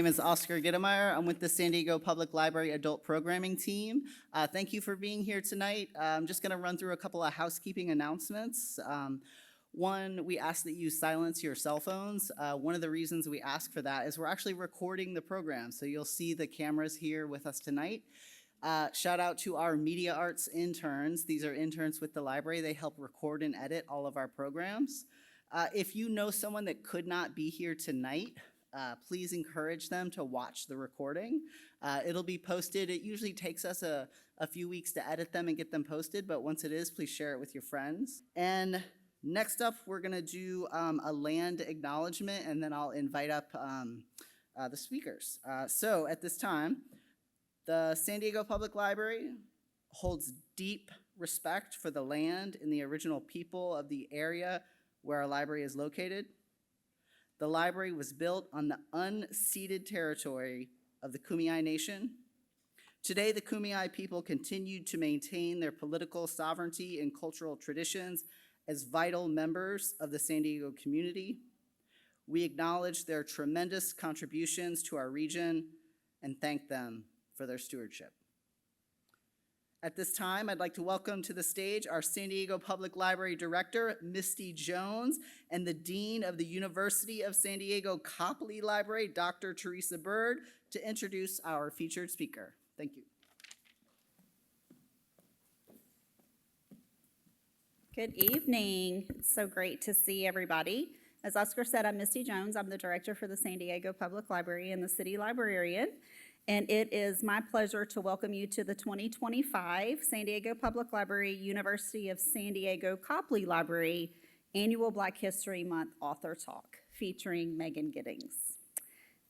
My name is Oscar Gittemeyer. I'm with the San Diego Public Library Adult Programming Team. Thank you for being here tonight. I'm just going to run through a couple of housekeeping announcements. One, we ask that you silence your cell phones. One of the reasons we ask for that is we're actually recording the program, so you'll see the cameras here with us tonight. Shout out to our media arts interns. These are interns with the library. They help record and edit all of our programs. If you know someone that could not be here tonight, please encourage them to watch the recording. It'll be posted. It usually takes us a few weeks to edit them and get them posted, but once it is, please share it with your friends. And next up, we're gonna do a land acknowledgement, and then I'll invite up the speakers. So at this time, the San Diego Public Library holds deep respect for the land and the original people of the area where our library is located. The library was built on the unceded territory of the Kumeyaay Nation. Today, the Kumeyaay people continue to maintain their political sovereignty and cultural traditions as vital members of the San Diego community. We acknowledge their tremendous contributions to our region and thank them for their stewardship. At this time, I'd like to welcome to the stage our San Diego Public Library Director, Misty Jones, and the Dean of the University of San Diego Copley Library, Dr. Teresa Bird, to introduce our featured speaker. Thank you. Good evening. It's so great to see everybody. As Oscar said, I'm Misty Jones. I'm the director for the San Diego Public Library and the city librarian. And it is my pleasure to welcome you to the 2025 San Diego Public Library University of San Diego Copley Library Annual Black History Month Author Talk featuring Megan Giddings.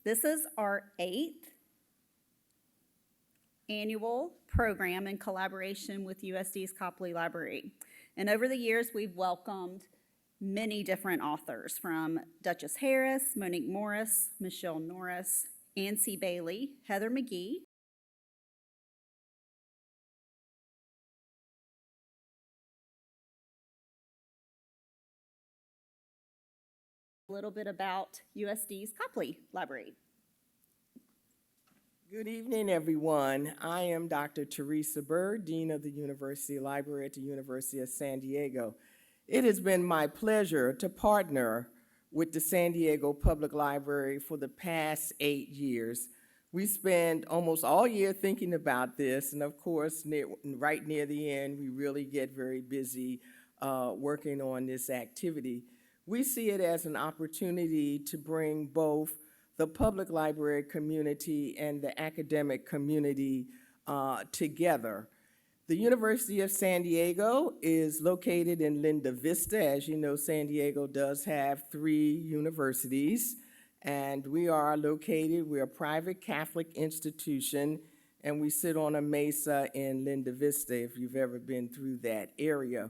This is our 8th annual program in collaboration with USD's Copley Library. And over the years, we've welcomed many different authors from Duchess Harris, Monique Morris, Michelle Norris, Ancy Bailey, Heather McGee, a little bit about USD's Copley Library. Good evening, everyone. I am Dr. Teresa Bird, Dean of the University Library at the University of San Diego. It has been my pleasure to partner with the San Diego Public Library for the past 8 years. We spend almost all year thinking about this, and of course, right near the end, we really get very busy working on this activity. We see it as an opportunity to bring both the public library community and the academic community together. The University of San Diego is located in Linda Vista. As you know, San Diego does have 3 universities, and we're a private Catholic institution, and we sit on a mesa in Linda Vista if you've ever been through that area.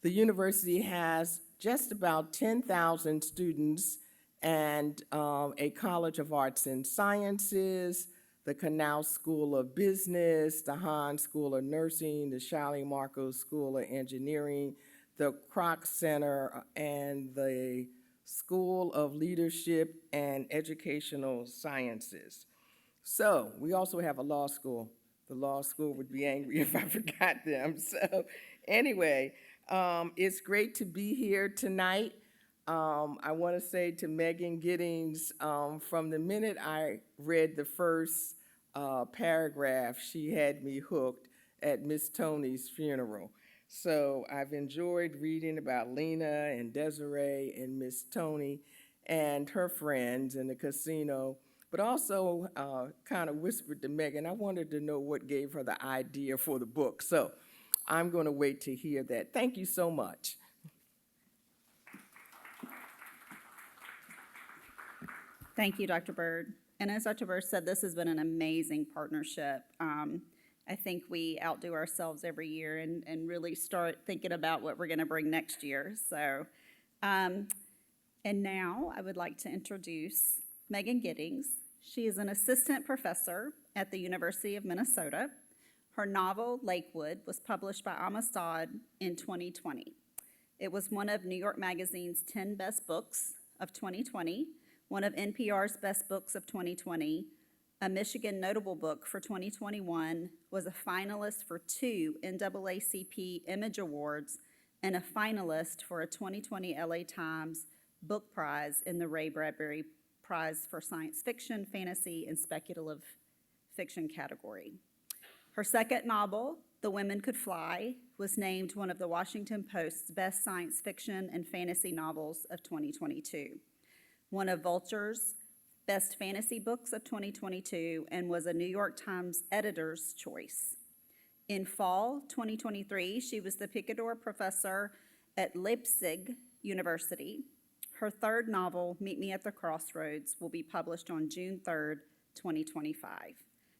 The university has just about 10,000 students and a College of Arts and Sciences, the Canal School of Business, the Hahn School of Nursing, the Charlie Marcos School of Engineering, the Kroc Center, and the School of Leadership and Educational Sciences. So we also have a law school. The law school would be angry if I forgot them. So anyway, it's great to be here tonight. I want to say to Megan Giddings, from the minute I read the first paragraph, she had me hooked at Miss Tony's funeral. So I've enjoyed reading about Lena and Desiree and Miss Tony and her friends in the casino, but also kind of whispered to Megan, I wanted to know what gave her the idea for the book. So I'm going to wait to hear that. Thank you so much. Thank you, Dr. Bird. And as Dr. Bird said, this has been an amazing partnership. I think we outdo ourselves every year and really start thinking about what we're going to bring next year. So, and now I would like to introduce Megan Giddings. She is an assistant professor at the University of Minnesota. Her novel, Lakewood, was published by Amistad in 2020. It was one of New York Magazine's 10 best books of 2020, one of NPR's best books of 2020, a Michigan Notable Book for 2021, was a finalist for 2 NAACP Image Awards, and a finalist for a 2020 LA Times Book Prize in the Ray Bradbury Prize for Science Fiction, Fantasy, and Speculative Fiction category. Her second novel, The Women Could Fly, was named one of the Washington Post's best science fiction and fantasy novels of 2022, one of Vulture's best fantasy books of 2022, and was a New York Times editor's choice. In fall 2023, she was the Picador Professor at Leipzig University. Her third novel, Meet Me at the Crossroads, will be published on June 3rd, 2025.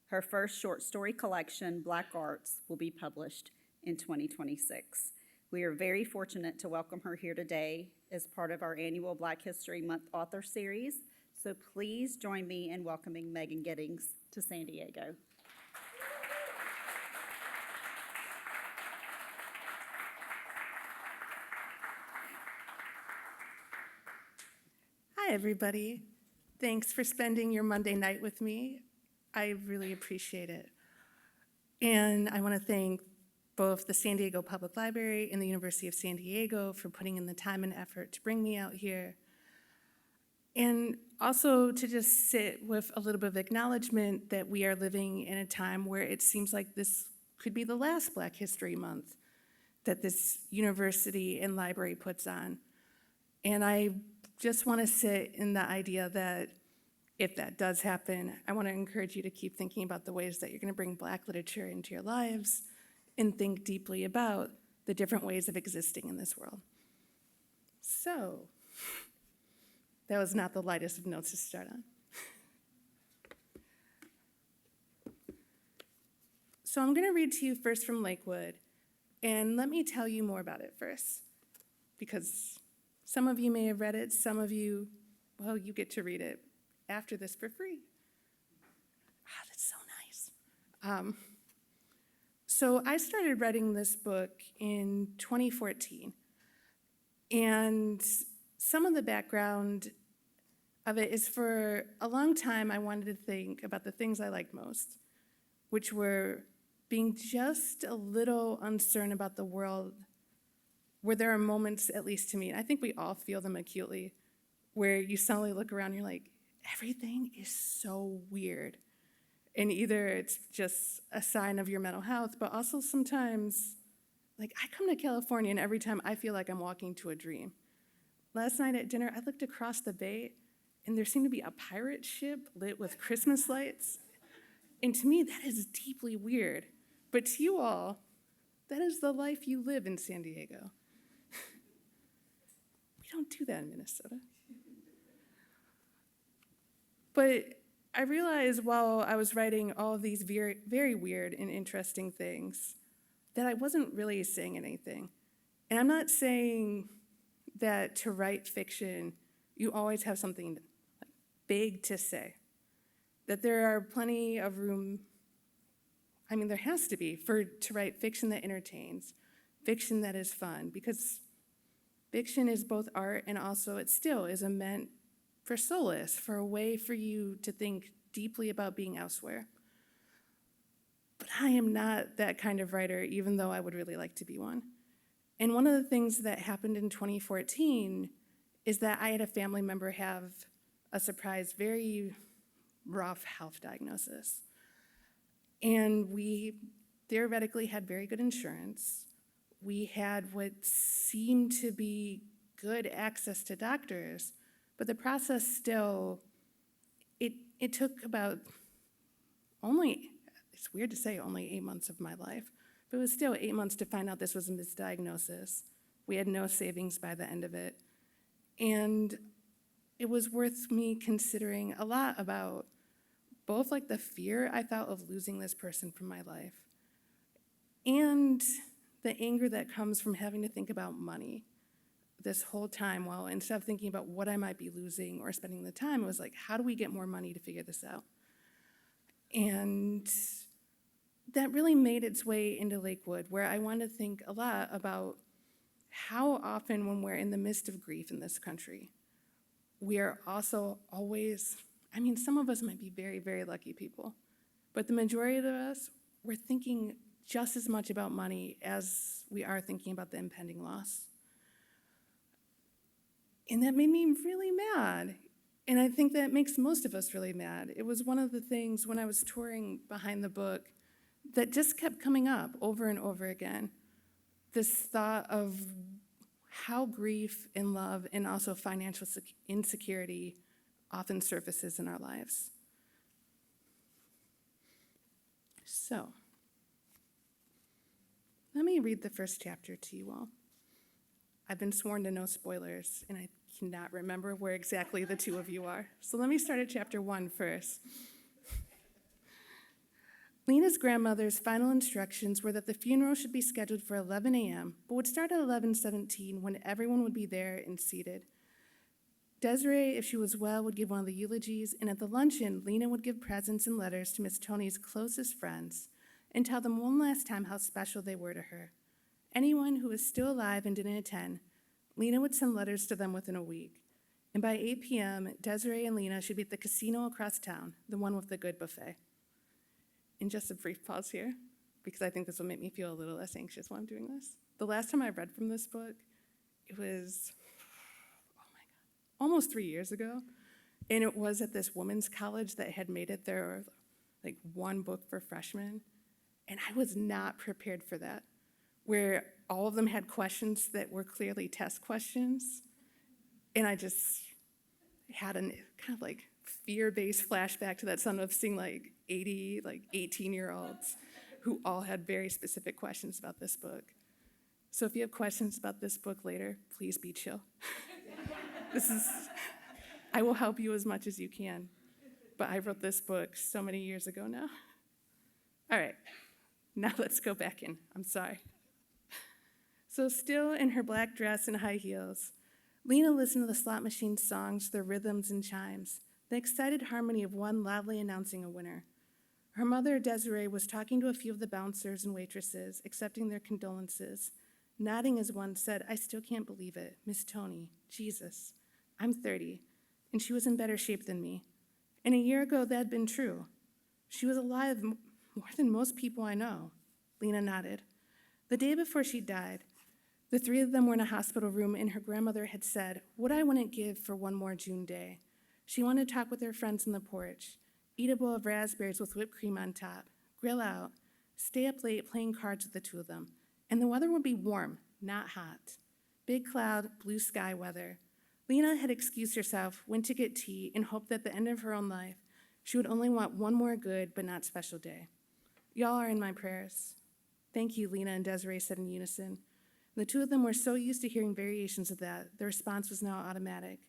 Her first short story collection, Black Arts, will be published in 2026. We are very fortunate to welcome her here today as part of our annual Black History Month author series. So please join me in welcoming Megan Giddings to San Diego. Hi, everybody. Thanks for spending your Monday night with me. I really appreciate it. And I want to thank both the San Diego Public Library and the University of San Diego for putting in the time and effort to bring me out here. And also to just sit with a little bit of acknowledgement that we are living in a time where it seems like this could be the last Black History Month that this university and library puts on. And I just want to sit in the idea that if that does happen, I want to encourage you to keep thinking about the ways that you're going to bring Black literature into your lives and think deeply about the different ways of existing in this world. So, that was not the lightest of notes to start on. So I'm going to read to you first from Lakewood, and let me tell you more about it first, because some of you may have read it, some of you, well, you get to read it after this for free. Ah, that's so nice. So I started writing this book in 2014, and some of the background of it is for a long time I wanted to think about the things I liked most, which were being just a little uncertain about the world, where there are moments, at least to me, and I think we all feel them acutely, where you suddenly look around and you're like, everything is so weird. And either it's just a sign of your mental health, but also sometimes, like I come to California and every time I feel like I'm walking to a dream. Last night at dinner, I looked across the bay and there seemed to be a pirate ship lit with Christmas lights. And to me, that is deeply weird. But to you all, that is the life you live in San Diego. We don't do that in Minnesota. But I realized while I was writing all of these very, very weird and interesting things that I wasn't really saying anything. And I'm not saying that to write fiction, you always have something big to say. That there are plenty of room, I mean, there has to be, to write fiction that entertains, fiction that is fun, because fiction is both art and also it still is meant for solace, for a way for you to think deeply about being elsewhere. But I am not that kind of writer, even though I would really like to be one. And one of the things that happened in 2014 is that I had a family member have a surprise, very rough health diagnosis. And we theoretically had very good insurance. We had what seemed to be good access to doctors, but the process still, it took about only, it's weird to say only 8 months of my life, but it was still 8 months to find out this was a misdiagnosis. We had no savings by the end of it. And it was worth me considering a lot about both like the fear I felt of losing this person from my life and the anger that comes from having to think about money this whole time, while instead of thinking about what I might be losing or spending the time, it was like, how do we get more money to figure this out? And that really made its way into Lakewood, where I wanted to think a lot about how often when we're in the midst of grief in this country, we are also always, some of us might be very, very lucky people, but the majority of us, we're thinking just as much about money as we are thinking about the impending loss. And that made me really mad. And I think that makes most of us really mad. It was one of the things when I was touring behind the book that just kept coming up over and over again. This thought of how grief and love and also financial insecurity often surfaces in our lives. So, let me read the first chapter to you all. I've been sworn to no spoilers, and I cannot remember where exactly the two of you are. So let me start at chapter 1 first. Lena's grandmother's final instructions were that the funeral should be scheduled for 11 a.m., but would start at 11:17 when everyone would be there and seated. Desiree, if she was well, would give one of the eulogies, and at the luncheon, Lena would give presents and letters to Miss Tony's closest friends and tell them one last time how special they were to her. Anyone who was still alive and didn't attend, Lena would send letters to them within a week. And by 8 p.m., Desiree and Lena should be at the casino across town, the one with the good buffet. And just a brief pause here, because I think this will make me feel a little less anxious while I'm doing this. The last time I read from this book, it was, almost 3 years ago. And it was at this women's college that had made it their one book for freshmen. And I was not prepared for that, where all of them had questions that were clearly test questions. And I just had a kind of fear-based flashback to that son of seeing 80, 18-year-olds who all had very specific questions about this book. So if you have questions about this book later, please be chill. I will help you as much as you can. But I wrote this book so many years ago now. All right, now let's go back in. I'm sorry. So still in her black dress and high heels, Lena listened to the slot machine songs, their rhythms and chimes, the excited harmony of one loudly announcing a winner. Her mother, Desiree, was talking to a few of the bouncers and waitresses, accepting their condolences, nodding as one said, "I still can't believe it. Miss Tony, Jesus. I'm 30, and she was in better shape than me. And a year ago, that had been true. She was alive more than most people I know." Lena nodded. The day before she died, the three of them were in a hospital room, and her grandmother had said, "What I wouldn't give for one more June day." She wanted to talk with her friends on the porch, eat a bowl of raspberries with whipped cream on top, grill out, stay up late playing cards with the two of them. And the weather would be warm, not hot. Big cloud, blue sky weather. Lena had excused herself, went to get tea, and hoped that at the end of her own life, she would only want one more good but not special day. "Y'all are in my prayers." "Thank you," Lena and Desiree said in unison. The two of them were so used to hearing variations of that, the response was now automatic.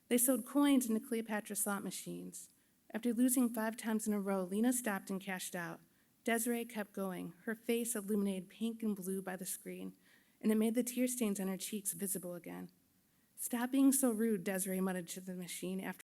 They sold coins into Cleopatra slot machines. After losing 5 times in a row, Lena stopped and cashed out. Desiree kept going, her face illuminated pink and blue by the screen, and it made the tear stains on her cheeks visible again. "Stop being so rude," Desiree muttered to the machine after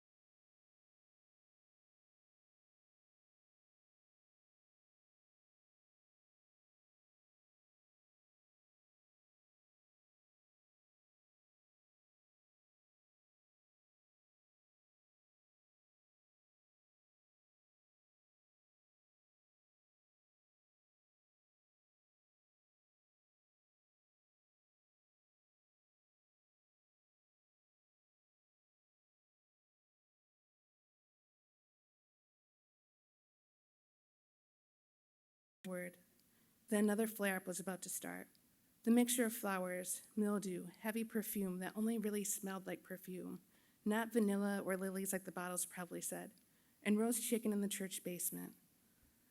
word. Then another flare-up was about to start. The mixture of flowers, mildew, heavy perfume that only really smelled like perfume, not vanilla or lilies like the bottles probably said, and roast chicken in the church basement.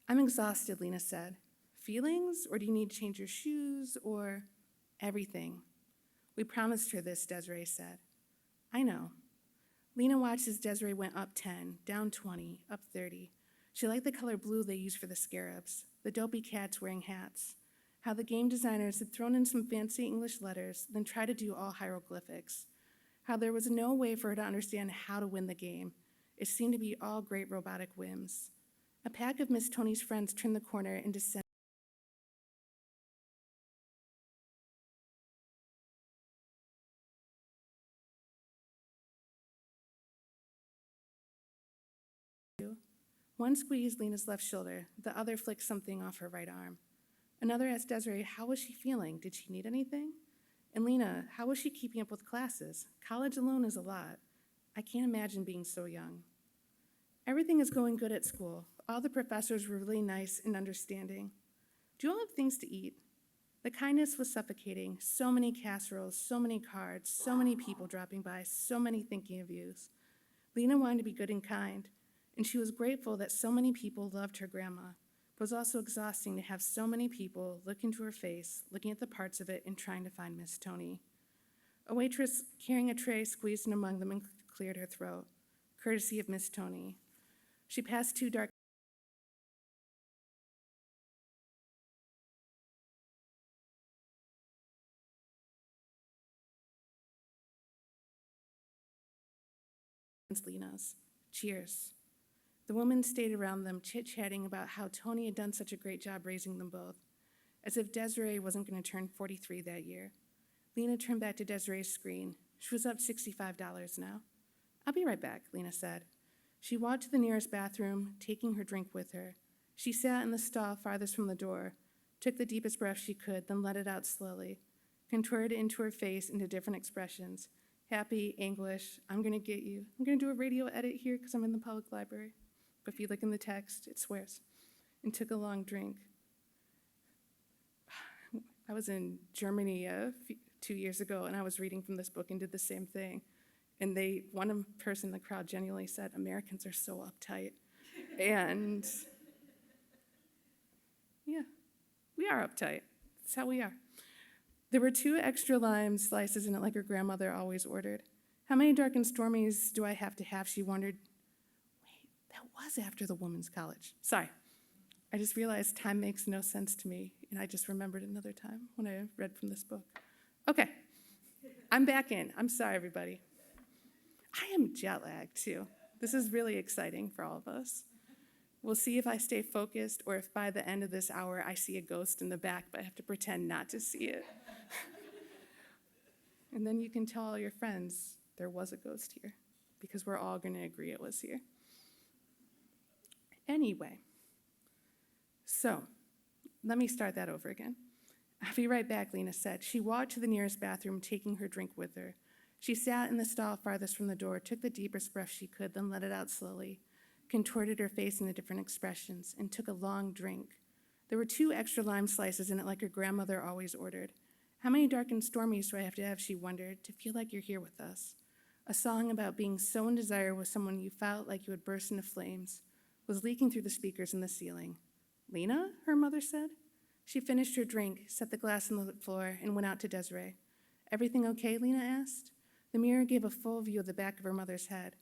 "I'm exhausted," Lena said. "Feelings, or do you need to change your shoes, or everything?" "We promised her this," Desiree said. "I know." Lena watched as Desiree went up 10, down 20, up 30. She liked the color blue they used for the scarabs, the dopey cats wearing hats, how the game designers had thrown in some fancy English letters, then tried to do all hieroglyphics, how there was no way for her to understand how to win the game. It seemed to be all great robotic whims. A pack of Miss Tony's friends turned the corner and descended. One squeezed Lena's left shoulder, the other flicked something off her right arm. Another asked Desiree, how was she feeling? Did she need anything? And Lena, how was she keeping up with classes? College alone is a lot. I can't imagine being so young. Everything is going good at school. All the professors were really nice and understanding. Do you all have things to eat? The kindness was suffocating. So many casseroles, so many cards, so many people dropping by, so many thinking of yous. Lena wanted to be good and kind, and she was grateful that so many people loved her grandma. It was also exhausting to have so many people look into her face, looking at the parts of it and trying to find Miss Tony. A waitress carrying a tray squeezed in among them and cleared her throat, courtesy of Miss Tony. She passed two dark Lena's. Cheers. The woman stayed around them, chit-chatting about how Tony had done such a great job raising them both, as if Desiree wasn't going to turn 43 that year. Lena turned back to Desiree's screen. She was up $65 now. I'll be right back, Lena said. She walked to the nearest bathroom, taking her drink with her. She sat in the stall farthest from the door, took the deepest breath she could, then let it out slowly, contorted into her face into different expressions. Happy, anguish, I'm going to get you. I'm going to do a radio edit here because I'm in the public library. But if you look in the text, it swears. And took a long drink. I was in Germany 2 years ago, and I was reading from this book and did the same thing. And one person in the crowd genuinely said, Americans are so uptight. And yeah, we are uptight. That's how we are. There were 2 extra lime slices in it like her grandmother always ordered. How many dark and stormies do I have to have, she wondered. Wait, that was after the women's college. Sorry. I just realized time makes no sense to me, and I just remembered another time when I read from this book. Okay, I'm back in. I'm sorry, everybody. I am jet lagged, too. This is really exciting for all of us. We'll see if I stay focused or if by the end of this hour I see a ghost in the back, but I have to pretend not to see it. And then you can tell all your friends there was a ghost here, because we're all going to agree it was here. Anyway, so let me start that over again. I'll be right back, Lena said. She walked to the nearest bathroom, taking her drink with her. She sat in the stall farthest from the door, took the deepest breath she could, then let it out slowly, contorted her face into different expressions, and took a long drink. There were 2 extra lime slices in it like her grandmother always ordered. How many dark and stormies do I have to have, she wondered, to feel like you're here with us? A song about being so in desire with someone you felt like you would burst into flames was leaking through the speakers in the ceiling. Lena, her mother said. She finished her drink, set the glass on the floor, and went out to Desiree. Everything okay, Lena asked? The mirror gave a full view of the back of her mother's head.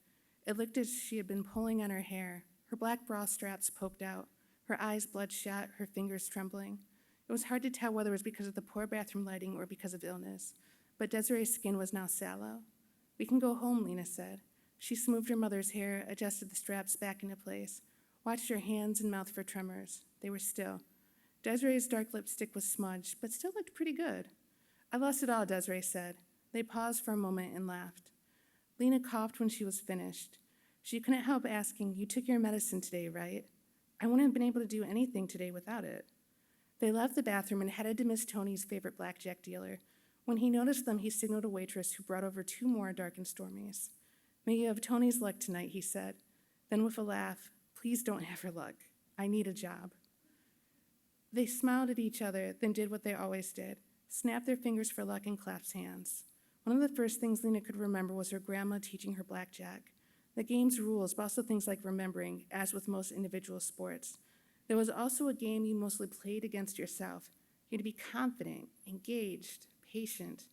It looked as she had been pulling on her hair. Her black bra straps poked out, her eyes bloodshot, her fingers trembling. It was hard to tell whether it was because of the poor bathroom lighting or because of illness, but Desiree's skin was now sallow. We can go home, Lena said. She smoothed her mother's hair, adjusted the straps back into place, watched her hands and mouth for tremors. They were still. Desiree's dark lipstick was smudged, but still looked pretty good. I lost it all, Desiree said. They paused for a moment and laughed. Lena coughed when she was finished. She couldn't help asking, you took your medicine today, right? I wouldn't have been able to do anything today without it. They left the bathroom and headed to Miss Tony's favorite blackjack dealer. When he noticed them, he signaled a waitress who brought over 2 more dark and stormies. May you have Tony's luck tonight, he said. Then with a laugh, please don't have her luck. I need a job. They smiled at each other, then did what they always did, snapped their fingers for luck and clasped hands. One of the first things Lena could remember was her grandma teaching her blackjack. The game's rules, but also things like remembering, as with most individual sports. There was also a game you mostly played against yourself. You had to be confident, engaged, patient.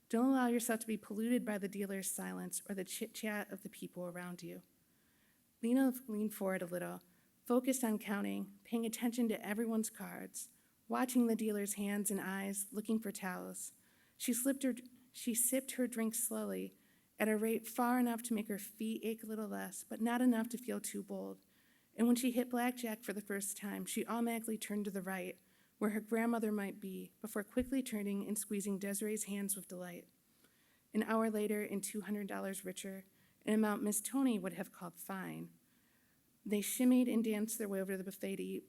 Don't allow yourself to be polluted by the dealer's silence or the chit-chat of the people around you. Lena leaned forward a little, focused on counting, paying attention to everyone's cards, watching the dealer's hands and eyes, looking for towels. She sipped her drink slowly, at a rate far enough to make her feet ache a little less, but not enough to feel too bold. And when she hit blackjack for the first time, she automatically turned to the right, where her grandmother might be, before quickly turning and squeezing Desiree's hands with delight. An hour later, and $200 richer, an amount Miss Tony would have called fine. They shimmied and danced their way over to the buffet to eat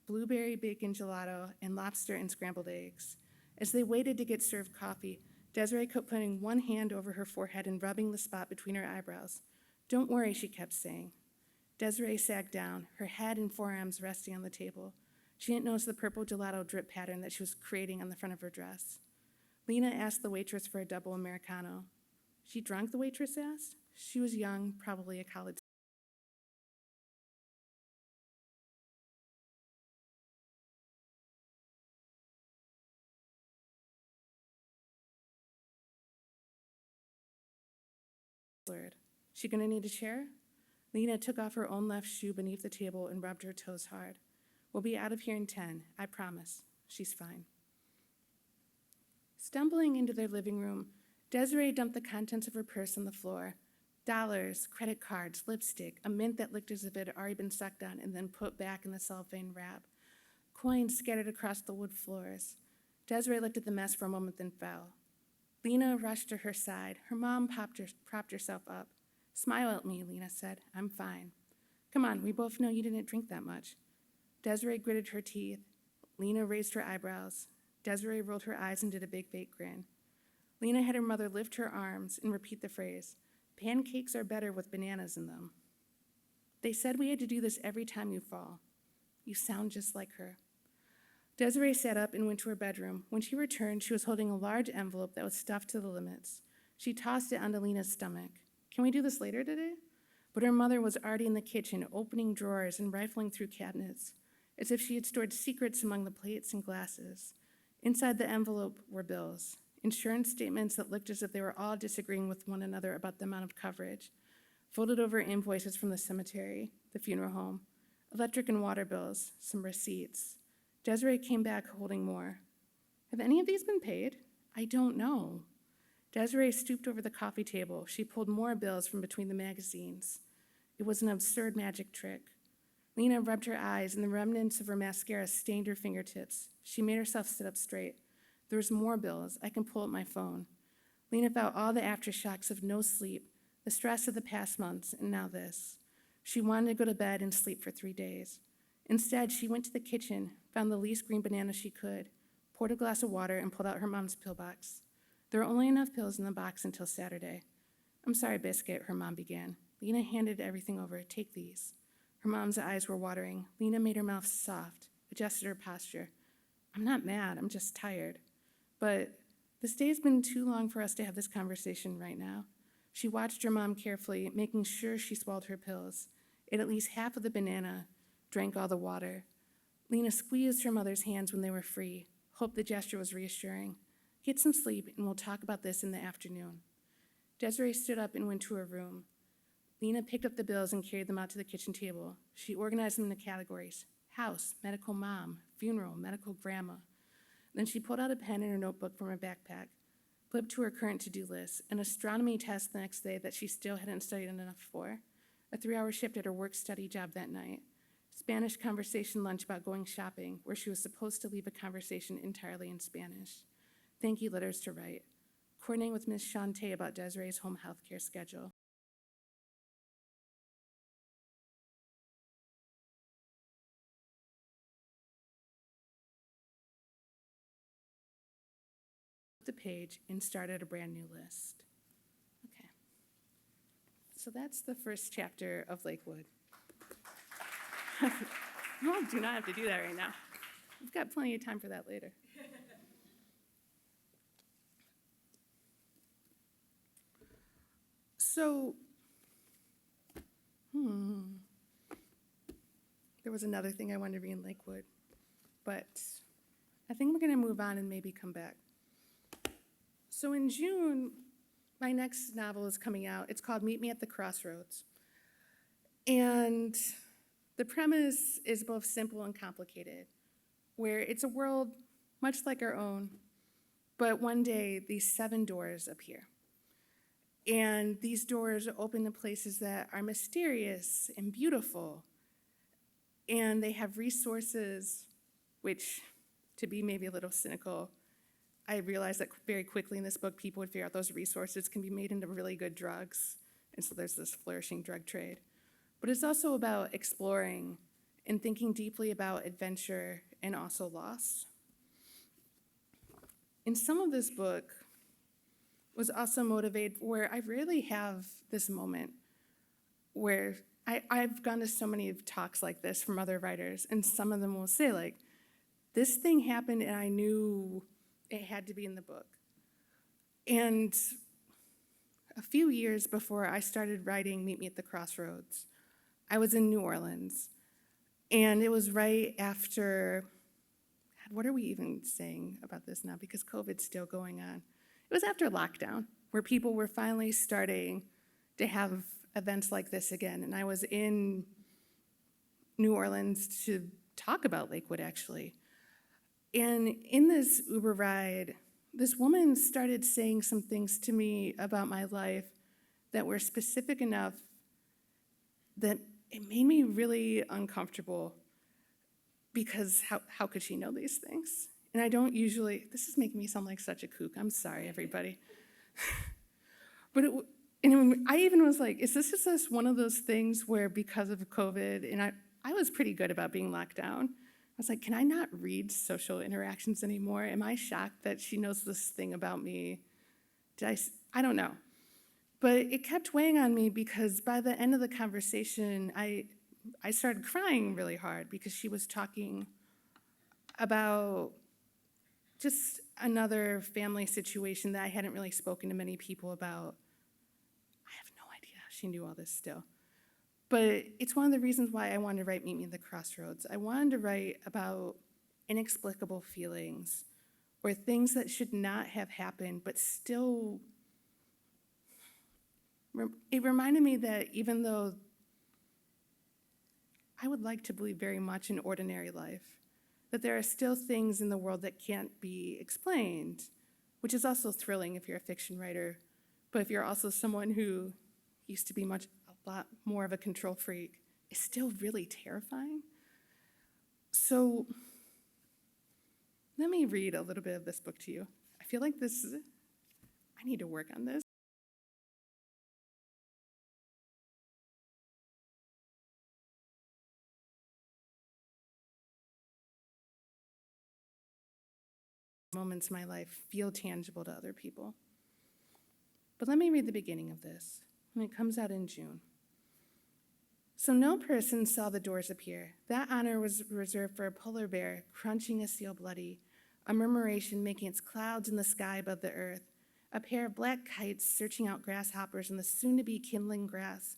blueberry bacon gelato and lobster and scrambled eggs. As they waited to get served coffee, Desiree kept putting one hand over her forehead and rubbing the spot between her eyebrows. "Don't worry," she kept saying. Desiree sagged down, her head and forearms resting on the table. She didn't notice the purple gelato drip pattern that she was creating on the front of her dress. Lena asked the waitress for a double Americano. "She drunk?" the waitress asked. She was young, probably a college slurred. "She gonna need a chair?" Lena took off her own left shoe beneath the table and rubbed her toes hard. "We'll be out of here in 10, I promise. She's fine." Stumbling into their living room, Desiree dumped the contents of her purse on the floor. Dollars, credit cards, lipstick, a mint that looked as if it had already been sucked on and then put back in the cellophane wrap. Coins scattered across the wood floors. Desiree looked at the mess for a moment, then fell. Lena rushed to her side. Her mom propped herself up. "Smile at me," Lena said. "I'm fine." "Come on, we both know you didn't drink that much." Desiree gritted her teeth. Lena raised her eyebrows. Desiree rolled her eyes and did a big fake grin. Lena had her mother lift her arms and repeat the phrase, "Pancakes are better with bananas in them." "They said we had to do this every time you fall." "You sound just like her." Desiree sat up and went to her bedroom. When she returned, she was holding a large envelope that was stuffed to the limits. She tossed it onto Lena's stomach. "Can we do this later today?" But her mother was already in the kitchen, opening drawers and rifling through cabinets, as if she had stored secrets among the plates and glasses. Inside the envelope were bills, insurance statements that looked as if they were all disagreeing with one another about the amount of coverage, folded over invoices from the cemetery, the funeral home, electric and water bills, some receipts. Desiree came back holding more. "Have any of these been paid?" "I don't know." Desiree stooped over the coffee table. She pulled more bills from between the magazines. It was an absurd magic trick. Lena rubbed her eyes, and the remnants of her mascara stained her fingertips. She made herself sit up straight. "There's more bills. I can pull up my phone." Lena felt all the aftershocks of no sleep, the stress of the past months, and now this. She wanted to go to bed and sleep for 3 days. Instead, she went to the kitchen, found the least green banana she could, poured a glass of water, and pulled out her mom's pill box. There were only enough pills in the box until Saturday. "I'm sorry, Biscuit," her mom began. Lena handed everything over. "Take these." Her mom's eyes were watering. Lena made her mouth soft, adjusted her posture. "I'm not mad, I'm just tired. But this day has been too long for us to have this conversation right now." She watched her mom carefully, making sure she swallowed her pills, ate at least half of the banana, drank all the water. Lena squeezed her mother's hands when they were free, hoped the gesture was reassuring. "Get some sleep, and we'll talk about this in the afternoon." Desiree stood up and went to her room. Lena picked up the bills and carried them out to the kitchen table. She organized them into categories: house, medical mom, funeral, medical grandma. Then she pulled out a pen and her notebook from her backpack, flipped to her current to-do list, an astronomy test the next day that she still hadn't studied enough for, a 3-hour shift at her work-study job that night, Spanish conversation lunch about going shopping, where she was supposed to leave a conversation entirely in Spanish, thank you letters to write, coordinating with Ms. Shantae about Desiree's home health care schedule. The page and started a brand new list. Okay. So that's the first chapter of Lakewood. You all do not have to do that right now. We've got plenty of time for that later. So, there was another thing I wanted to read in Lakewood, but I think we're going to move on and maybe come back. So in June, my next novel is coming out. It's called Meet Me at the Crossroads. And the premise is both simple and complicated, where it's a world much like our own, but one day these 7 doors appear. And these doors open to places that are mysterious and beautiful. And they have resources, which, to be maybe a little cynical, I realized that very quickly in this book, people would figure out those resources can be made into really good drugs. And so there's this flourishing drug trade. but it's also about exploring and thinking deeply about adventure and also loss. And some of this book was also motivated where I rarely have this moment where I've gone to so many talks like this from other writers, and some of them will say, like, this thing happened and I knew it had to be in the book. And a few years before I started writing Meet Me at the Crossroads, I was in New Orleans, and it was right after, what are we even saying about this now? Because COVID's still going on. It was after lockdown, where people were finally starting to have events like this again. And I was in New Orleans to talk about Lakewood, actually. And in this Uber ride, this woman started saying some things to me about my life that were specific enough that it made me really uncomfortable, because how could she know these things? And I don't usually, this is making me sound like such a kook. I'm sorry, everybody. But I even was like, is this just one of those things where because of COVID, and I was pretty good about being locked down. I was like, can I not read social interactions anymore? Am I shocked that she knows this thing about me? I don't know. But it kept weighing on me, because by the end of the conversation, I started crying really hard, because she was talking about just another family situation that I hadn't really spoken to many people about. I have no idea she knew all this still. But it's one of the reasons why I wanted to write Meet Me at the Crossroads. I wanted to write about inexplicable feelings, or things that should not have happened, but still, it reminded me that even though I would like to believe very much in ordinary life, that there are still things in the world that can't be explained, which is also thrilling if you're a fiction writer. But if you're also someone who used to be a lot more of a control freak, it's still really terrifying. So let me read a little bit of this book to you. I feel like I need to work on this. Moments in my life feel tangible to other people. But let me read the beginning of this, and it comes out in June. So no person saw the doors appear. That honor was reserved for a polar bear crunching a seal bloody, a murmuration making its clouds in the sky above the earth, a pair of black kites searching out grasshoppers in the soon-to-be kindling grass,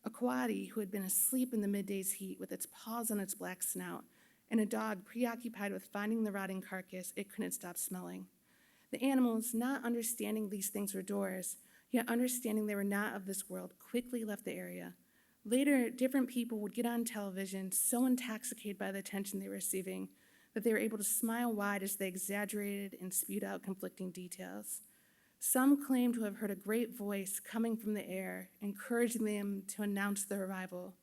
a coati who had been asleep in the midday's heat with its paws on its black snout, and a dog preoccupied with finding the rotting carcass it couldn't stop smelling. The animals, not understanding these things were doors, yet understanding they were not of this world, quickly left the area. Later, different people would get on television, so intoxicated by the attention they were receiving that they were able to smile wide as they exaggerated and spewed out conflicting details. Some claimed to have heard a great voice coming from the air, encouraging them to announce their arrival.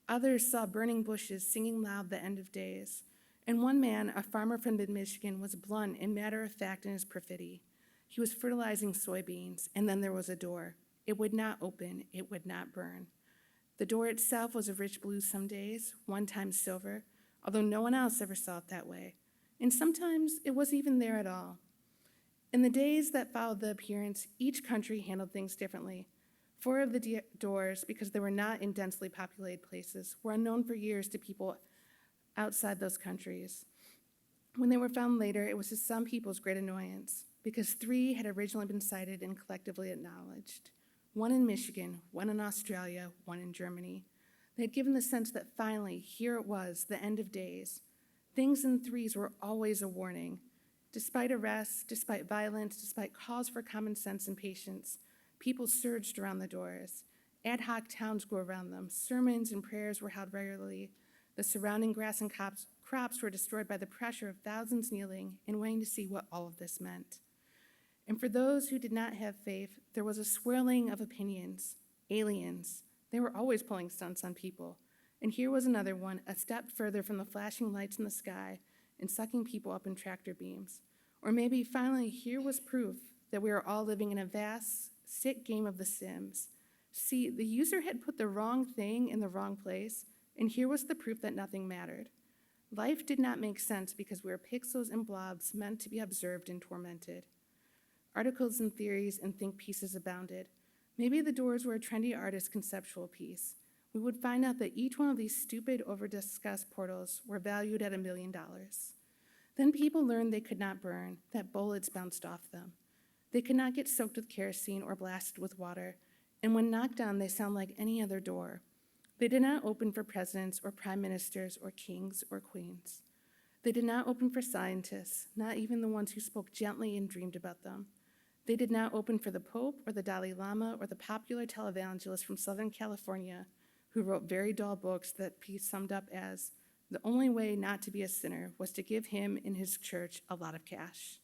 Others saw burning bushes singing loud the end of days. And one man, a farmer from mid-Michigan, was blunt and matter-of-fact in his perfidy. He was fertilizing soybeans, and then there was a door. It would not open, it would not burn. The door itself was a rich blue some days, one time silver, although no one else ever saw it that way. And sometimes it wasn't even there at all. In the days that followed the appearance, each country handled things differently. 4 of the doors, because they were not in densely populated places, were unknown for years to people outside those countries. When they were found later, it was to some people's great annoyance, because 3 had originally been cited and collectively acknowledged. 1 in Michigan, 1 in Australia, 1 in Germany. They had given the sense that finally, here it was, the end of days. Things in 3s were always a warning. Despite arrests, despite violence, despite calls for common sense and patience, people surged around the doors. Ad hoc towns grew around them. Sermons and prayers were held regularly. The surrounding grass and crops were destroyed by the pressure of thousands kneeling and waiting to see what all of this meant. And for those who did not have faith, there was a swirling of opinions. Aliens. They were always pulling stunts on people. And here was another one, a step further from the flashing lights in the sky and sucking people up in tractor beams. Or maybe finally here was proof that we were all living in a vast, sick game of The Sims, See, the user had put the wrong thing in the wrong place, and here was the proof that nothing mattered. Life did not make sense because we were pixels and blobs meant to be observed and tormented. Articles and theories and think pieces abounded. Maybe the doors were a trendy artist's conceptual piece. We would find out that each one of these stupid, over-discussed portals were valued at $1 million. Then people learned they could not burn, that bullets bounced off them. They could not get soaked with kerosene or blasted with water, and when knocked down, they sound like any other door. They did not open for presidents or prime ministers or kings or queens. They did not open for scientists, not even the ones who spoke gently and dreamed about them. They did not open for the Pope or the Dalai Lama or the popular televangelist from Southern California who wrote very dull books that piece summed up as, the only way not to be a sinner was to give him and his church a lot of cash.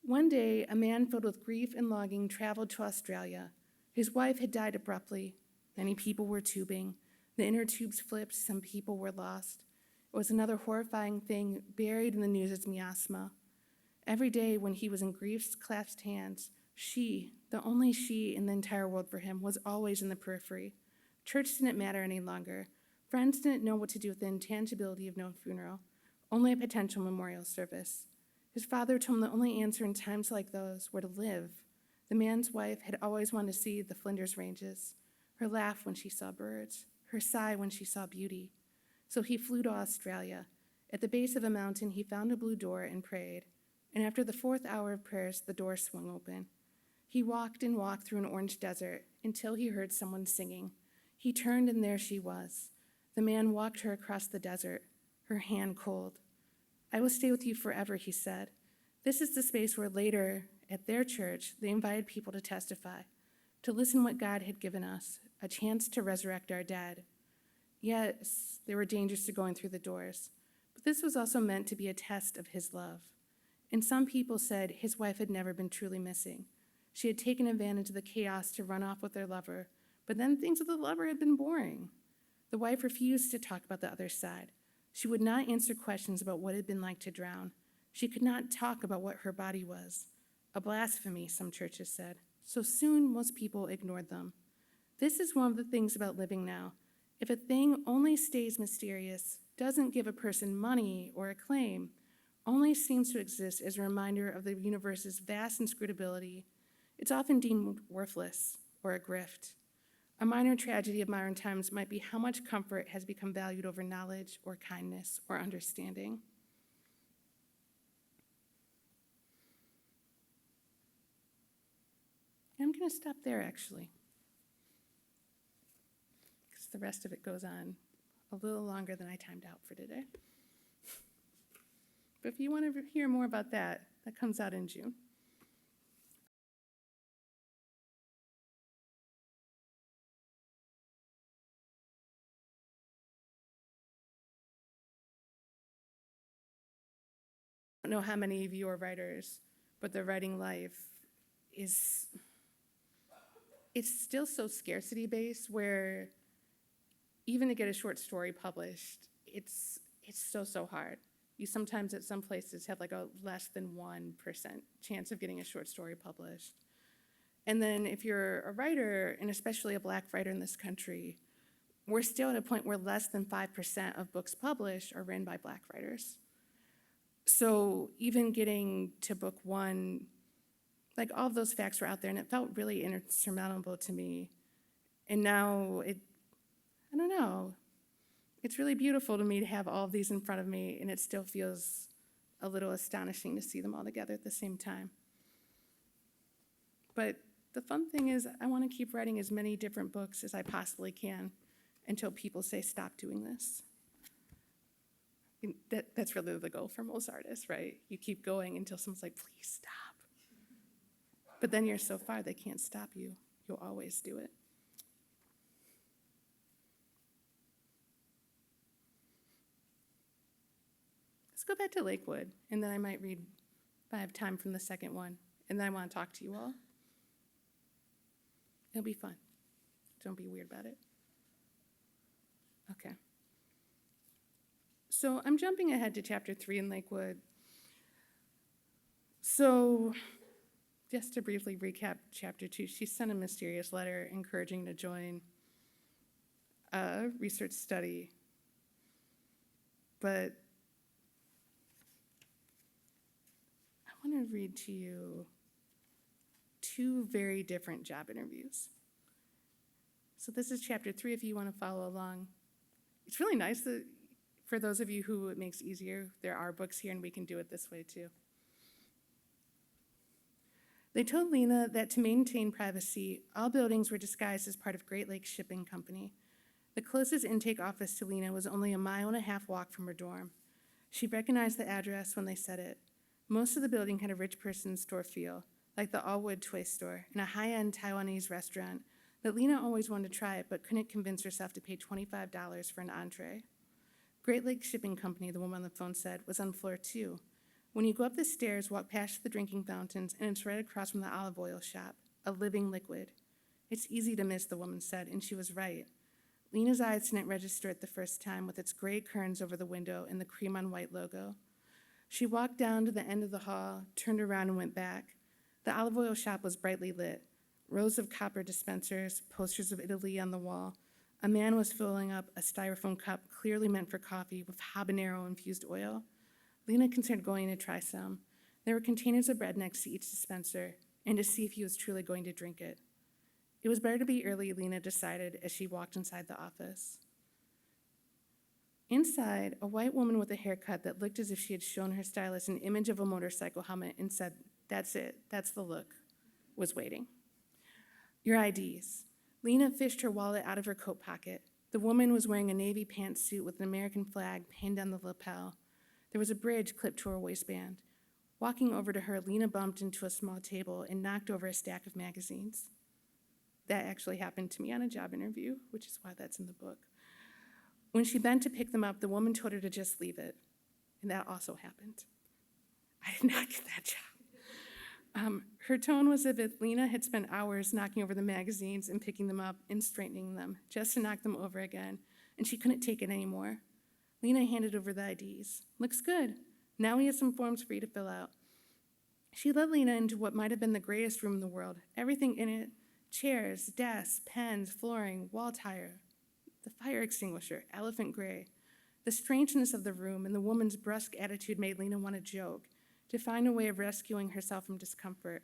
One day, a man filled with grief and longing traveled to Australia. His wife had died abruptly. Many people were tubing. The inner tubes flipped. Some people were lost. It was another horrifying thing buried in the news as miasma. Every day when he was in grief's clasped hands, she, the only she in the entire world for him, was always in the periphery. Church didn't matter any longer. Friends didn't know what to do with the intangibility of no funeral, only a potential memorial service. His father told him the only answer in times like those were to live. The man's wife had always wanted to see the Flinders Ranges, her laugh when she saw birds, her sigh when she saw beauty. So he flew to Australia. At the base of a mountain, he found a blue door and prayed. And after the 4th hour of prayers, the door swung open. He walked and walked through an orange desert until he heard someone singing. He turned, and there she was. The man walked her across the desert, her hand cold. I will stay with you forever, he said. This is the space where later, at their church, they invited people to testify, to listen what God had given us, a chance to resurrect our dead. Yes, there were dangers to going through the doors, but this was also meant to be a test of his love. And some people said his wife had never been truly missing. She had taken advantage of the chaos to run off with her lover, but then things with the lover had been boring. The wife refused to talk about the other side. She would not answer questions about what it had been like to drown. She could not talk about what her body was. A blasphemy, some churches said. So soon, most people ignored them. This is one of the things about living now. If a thing only stays mysterious, doesn't give a person money or acclaim, only seems to exist as a reminder of the universe's vast inscrutability, it's often deemed worthless or a grift. A minor tragedy of modern times might be how much comfort has become valued over knowledge or kindness or understanding. I'm going to stop there, actually, because the rest of it goes on a little longer than I timed out for today. But if you want to hear more about that, that comes out in June. I don't know how many of you are writers, but the writing life is, it's still so scarcity-based where even to get a short story published, it's so hard. You sometimes at some places have like a less than 1% chance of getting a short story published. And then if you're a writer, and especially a Black writer in this country, we're still at a point where less than 5% of books published are written by Black writers. So even getting to book 1, like all of those facts were out there, and it felt really insurmountable to me. And now I don't know, it's really beautiful to me to have all of these in front of me, and it still feels a little astonishing to see them all together at the same time. But the fun thing is I want to keep writing as many different books as I possibly can until people say, stop doing this. That's really the goal for most artists, right? You keep going until someone's like, please stop. But then you're so far they can't stop you. You'll always do it. Let's go back to Lakewood, and then I might read, if I have time, from the second one, and then I want to talk to you all. It'll be fun. Don't be weird about it. Okay. So I'm jumping ahead to chapter 3 in Lakewood. So just to briefly recap chapter 2, she sent a mysterious letter encouraging to join a research study. But I want to read to you 2 very different job interviews. So this is chapter 3 if you want to follow along. It's really nice that for those of you who it makes easier, there are books here and we can do it this way too. They told Lena that to maintain privacy, all buildings were disguised as part of Great Lakes Shipping Company. The closest intake office to Lena was only a 1.5-mile walk from her dorm. She recognized the address when they said it. Most of the building had a rich person's store feel, like the all-wood toy store and a high-end Taiwanese restaurant that Lena always wanted to try but couldn't convince herself to pay $25 for an entree. Great Lakes Shipping Company, the woman on the phone said, was on floor 2. When you go up the stairs, walk past the drinking fountains, and it's right across from the olive oil shop, a living liquid. It's easy to miss, the woman said, and she was right. Lena's eyes didn't register it the first time with its gray curtains over the window and the cream-on-white logo. She walked down to the end of the hall, turned around and went back. The olive oil shop was brightly lit. Rows of copper dispensers, posters of Italy on the wall. A man was filling up a styrofoam cup clearly meant for coffee with habanero-infused oil. Lena considered going to try some. There were containers of bread next to each dispenser, and to see if he was truly going to drink it. It was better to be early, Lena decided as she walked inside the office. Inside, a white woman with a haircut that looked as if she had shown her stylist an image of a motorcycle helmet and said, "That's it, that's the look," was waiting. "Your IDs." Lena fished her wallet out of her coat pocket. The woman was wearing a navy pantsuit with an American flag pinned on the lapel. There was a bridge clipped to her waistband. Walking over to her, Lena bumped into a small table and knocked over a stack of magazines. That actually happened to me on a job interview, which is why that's in the book. When she bent to pick them up, the woman told her to just leave it, and that also happened. I did not get that job. Her tone was as if Lena had spent hours knocking over the magazines and picking them up and straightening them, just to knock them over again, and she couldn't take it anymore. Lena handed over the IDs. "Looks good. Now we have some forms for you to fill out." She led Lena into what might have been the greatest room in the world. Everything in it: chairs, desks, pens, flooring, wall tile, the fire extinguisher, elephant gray. The strangeness of the room and the woman's brusque attitude made Lena want to joke, to find a way of rescuing herself from discomfort.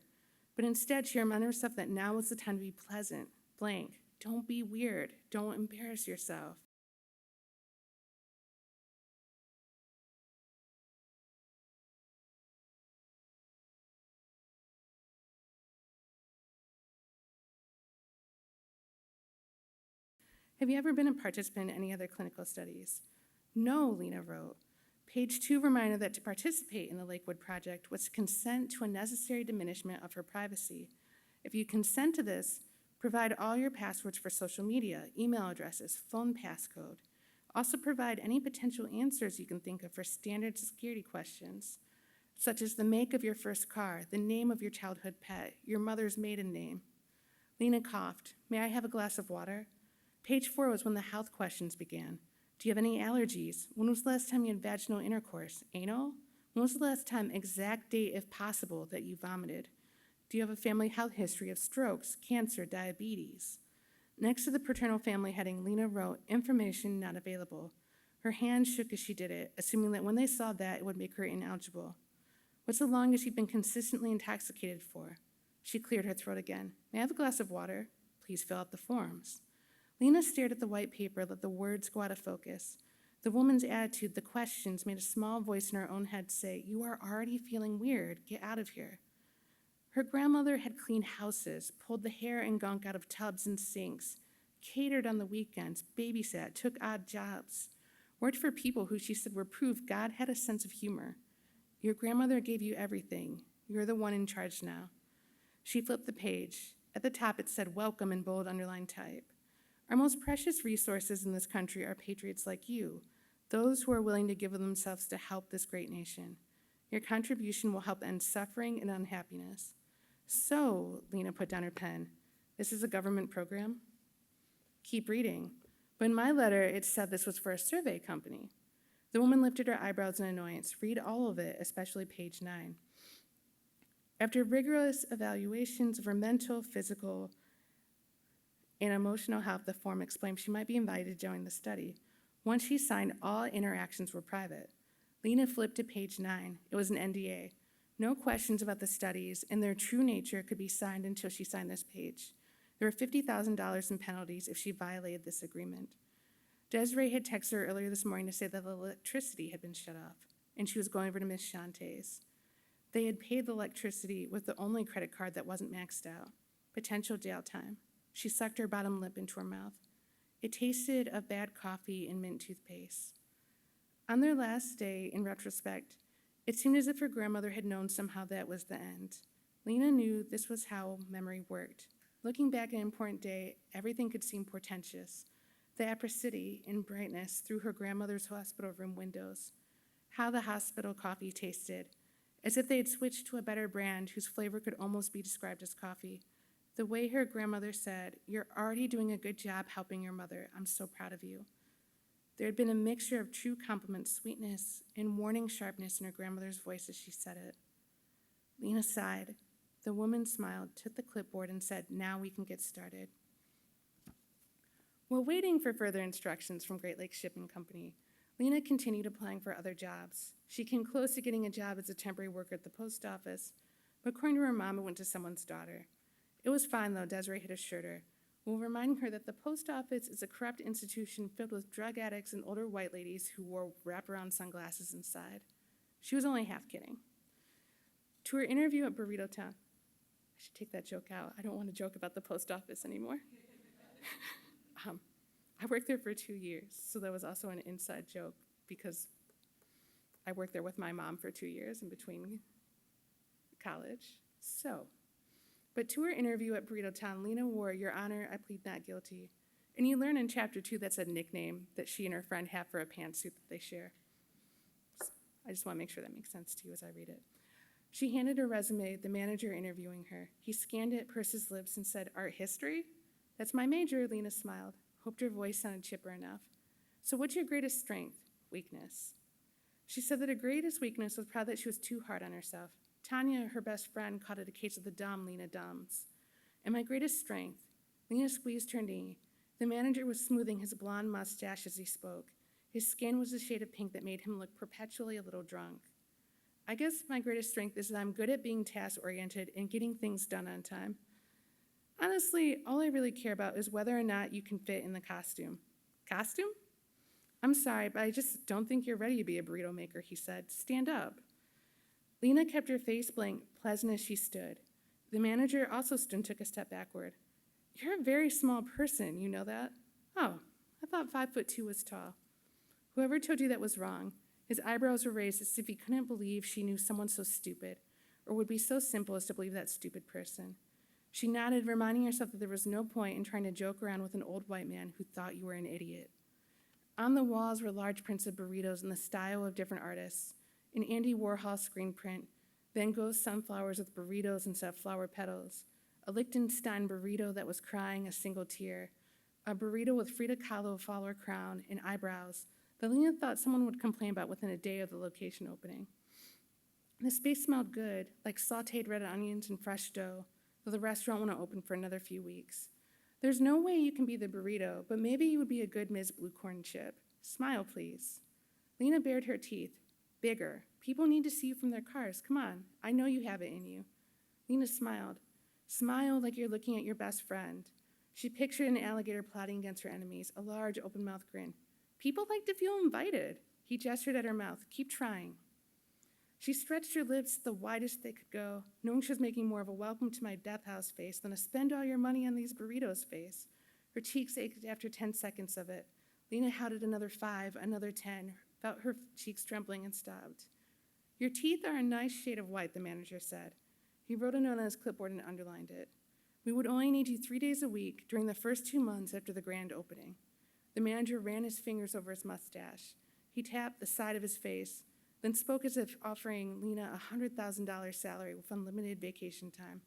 But instead, she reminded herself that now was the time to be pleasant, blank. Don't be weird. Don't embarrass yourself. Have you ever been a participant in any other clinical studies? No, Lena wrote. Page 2 reminded that to participate in the Lakewood project was to consent to a necessary diminishment of her privacy. If you consent to this, provide all your passwords for social media, email addresses, phone passcode. Also provide any potential answers you can think of for standard security questions, such as the make of your first car, the name of your childhood pet, your mother's maiden name. Lena coughed. "May I have a glass of water?" Page 4 was when the health questions began. Do you have any allergies? When was the last time you had vaginal intercourse? Anal? When was the last time, exact date if possible, that you vomited? Do you have a family health history of strokes, cancer, diabetes? Next to the paternal family heading, Lena wrote, "Information not available." Her hand shook as she did it, assuming that when they saw that, it would make her ineligible. "What's the longest you've been consistently intoxicated for?" She cleared her throat again. "May I have a glass of water?" "Please fill out the forms." Lena stared at the white paper, let the words go out of focus. The woman's attitude, the questions, made a small voice in her own head say, "You are already feeling weird. Get out of here." Her grandmother had cleaned houses, pulled the hair and gunk out of tubs and sinks, catered on the weekends, babysat, took odd jobs, worked for people who she said were proof God had a sense of humor. Your grandmother gave you everything. You're the one in charge now. She flipped the page. At the top it said, "Welcome" in bold underlined type. Our most precious resources in this country are patriots like you, those who are willing to give of themselves to help this great nation. Your contribution will help end suffering and unhappiness. So, Lena put down her pen, "This is a government program?" Keep reading. But in my letter, it said this was for a survey company. The woman lifted her eyebrows in annoyance. Read all of it, especially page 9. After rigorous evaluations of her mental, physical, and emotional health, the form explained she might be invited to join the study. Once she signed, all interactions were private. Lena flipped to page 9. It was an NDA. No questions about the studies and their true nature could be signed until she signed this page. There were $50,000 in penalties if she violated this agreement. Desiree had texted her earlier this morning to say that the electricity had been shut off, and she was going over to Miss Shantae's. They had paid the electricity with the only credit card that wasn't maxed out. Potential jail time. She sucked her bottom lip into her mouth. It tasted of bad coffee and mint toothpaste. On their last day, in retrospect, it seemed as if her grandmother had known somehow that was the end. Lena knew this was how memory worked. Looking back at an important day, everything could seem portentous. The apricity and brightness through her grandmother's hospital room windows. How the hospital coffee tasted, as if they had switched to a better brand whose flavor could almost be described as coffee. The way her grandmother said, "You're already doing a good job helping your mother. I'm so proud of you." There had been a mixture of true compliment, sweetness, and warning sharpness in her grandmother's voice as she said it. Lena sighed. The woman smiled, took the clipboard, and said, "Now we can get started." While waiting for further instructions from Great Lakes Shipping Company, Lena continued applying for other jobs. She came close to getting a job as a temporary worker at the post office, but according to her mom, it went to someone's daughter. It was fine, though, Desiree had assured her, while reminding her that the post office is a corrupt institution filled with drug addicts and older white ladies who wore wraparound sunglasses inside. She was only half kidding. To her interview at Burrito Town, I should take that joke out. I don't want to joke about the post office anymore. I worked there for 2 years, so that was also an inside joke because I worked there with my mom for 2 years in between college. But to her interview at Burrito Town, Lena wore, "Your Honor, I plead not guilty." And you learn in Chapter 2 that's a nickname that she and her friend have for a pantsuit that they share. I just want to make sure that makes sense to you as I read it. She handed her resume to the manager interviewing her. He scanned it, pursed his lips, and said, "Art history?" "That's my major," Lena smiled. Hoped her voice sounded chipper enough. "So what's your greatest strength?" "Weakness." She said that her greatest weakness was probably that she was too hard on herself. Tanya, her best friend, called it a case of the dumb Lena dumbs. "And my greatest strength," Lena squeezed her knee. The manager was smoothing his blonde mustache as he spoke. His skin was a shade of pink that made him look perpetually a little drunk. "I guess my greatest strength is that I'm good at being task-oriented and getting things done on time. Honestly, all I really care about is whether or not you can fit in the costume." "Costume?" "I'm sorry, but I just don't think you're ready to be a burrito maker," he said. "Stand up." Lena kept her face blank, pleasant as she stood. The manager also stood and took a step backward. "You're a very small person, you know that?" "Oh, I thought 5'2" was tall." Whoever told you that was wrong. His eyebrows were raised as if he couldn't believe she knew someone so stupid, or would be so simple as to believe that stupid person. She nodded, reminding herself that there was no point in trying to joke around with an old white man who thought you were an idiot. On the walls were large prints of burritos in the style of different artists, an Andy Warhol screen print, Van Gogh's sunflowers with burritos instead of flower petals, a Liechtenstein burrito that was crying a single tear, a burrito with Frida Kahlo flower crown and eyebrows that Lena thought someone would complain about within a day of the location opening. The space smelled good, like sautéed red onions and fresh dough, though the restaurant won't open for another few weeks. There's no way you can be the burrito, but maybe you would be a good Ms. Blue Corn Chip. Smile, please. Lena bared her teeth. Bigger. People need to see you from their cars. Come on, I know you have it in you. Lena smiled. Smile like you're looking at your best friend. She pictured an alligator plotting against her enemies, a large open-mouthed grin. People like to feel invited. He gestured at her mouth. Keep trying. She stretched her lips the widest they could go, knowing she was making more of a welcome to my death house face than a spend all your money on these burritos face. Her cheeks ached after 10 seconds of it. Lena howled another 5, another 10, felt her cheeks trembling and stopped. Your teeth are a nice shade of white, the manager said. He wrote a note on his clipboard and underlined it. We would only need you 3 days a week during the first 2 months after the grand opening. The manager ran his fingers over his mustache. He tapped the side of his face, then spoke as if offering Lena a $100,000 salary with unlimited vacation time.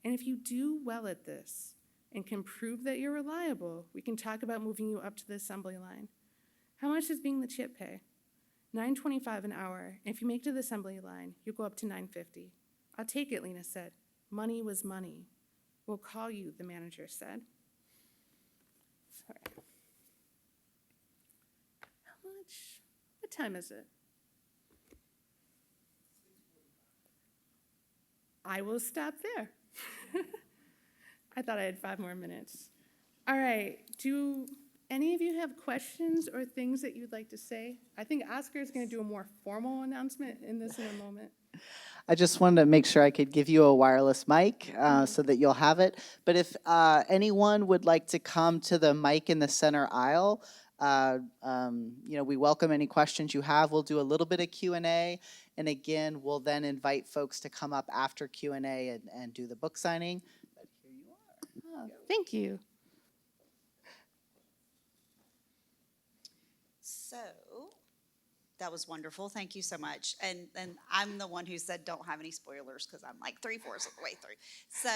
And if you do well at this and can prove that you're reliable, we can talk about moving you up to the assembly line. How much does being the chip pay? $9.25 an hour, and if you make it to the assembly line, you'll go up to $9.50. I'll take it, Lena said. Money was money. We'll call you, the manager said. Sorry. How much? What time is it? I will stop there. I thought I had 5 more minutes. All right, do any of you have questions or things that you'd like to say? I think Oscar is going to do a more formal announcement in a moment. I just wanted to make sure I could give you a wireless mic so that you'll have it. But if anyone would like to come to the mic in the center aisle, we welcome any questions you have. We'll do a little bit of Q&A. And again, we'll then invite folks to come up after Q&A and do the book signing. But here you are. Oh, thank you. So that was wonderful. Thank you so much. And I'm the one who said don't have any spoilers because I'm like 3/4 of the way through. So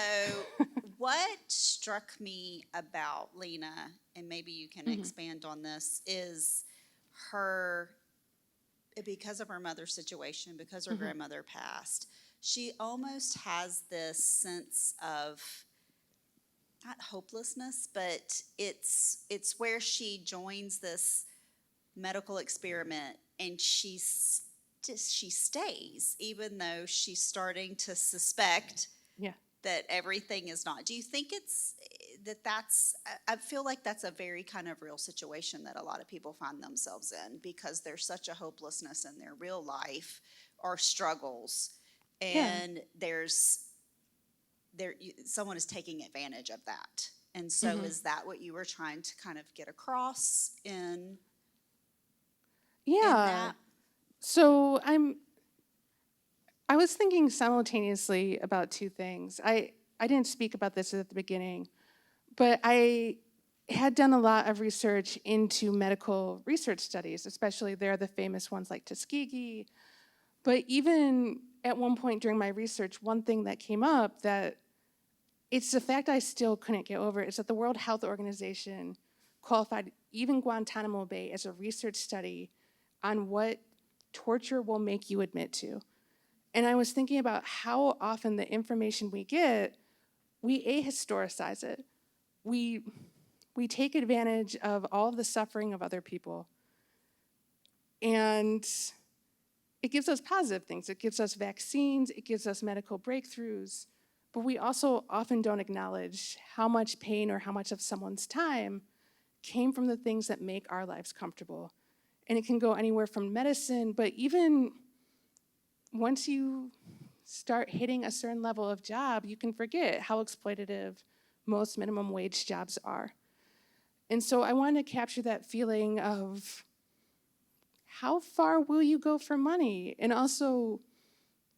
what struck me about Lena, and maybe you can expand on this, is her, because of her mother's situation, because her grandmother passed, she almost has this sense of, not hopelessness, but it's where she joins this medical experiment and she stays, even though she's starting to suspect that everything is not. Do you think I feel like that's a very kind of real situation that a lot of people find themselves in because there's such a hopelessness in their real life or struggles, and someone is taking advantage of that. And so is that what you were trying to kind of get across in that? So I was thinking simultaneously about 2 things. I didn't speak about this at the beginning, but I had done a lot of research into medical research studies, especially they're the famous ones like Tuskegee. But even at one point during my research, one thing that came up that it's the fact I still couldn't get over is that the World Health Organization qualified even Guantanamo Bay as a research study on what torture will make you admit to. And I was thinking about how often the information we get, we ahistoricize it. We take advantage of all of the suffering of other people. And it gives us positive things. It gives us vaccines, it gives us medical breakthroughs, but we also often don't acknowledge how much pain or how much of someone's time came from the things that make our lives comfortable. And it can go anywhere from medicine, but even once you start hitting a certain level of job, you can forget how exploitative most minimum wage jobs are. And so I wanted to capture that feeling of how far will you go for money? And also,